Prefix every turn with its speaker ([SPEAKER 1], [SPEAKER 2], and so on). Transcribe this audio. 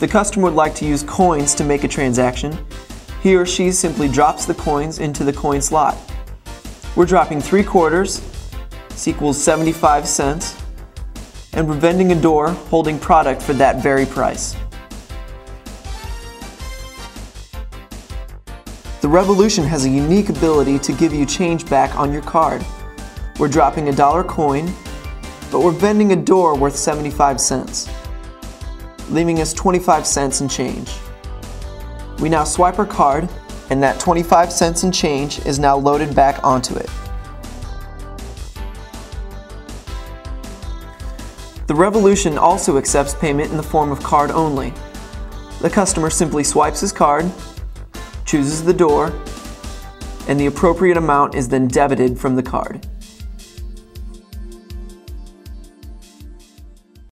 [SPEAKER 1] the customer would like to use coins to make a transaction, he or she simply drops the coins into the coin slot. We're dropping 3 quarters, this equals 75 cents, and we're vending a door holding product for that very price. The Revolution has a unique ability to give you change back on your card. We're dropping a $1 coin, but we're vending a door worth 75 cents, leaving us 25 cents in change. We now swipe our card, and that 25 cents in change is now loaded back onto it. The Revolution also accepts payment in the form of card only. The customer simply swipes his card, chooses the door, and the appropriate amount is then debited from the card.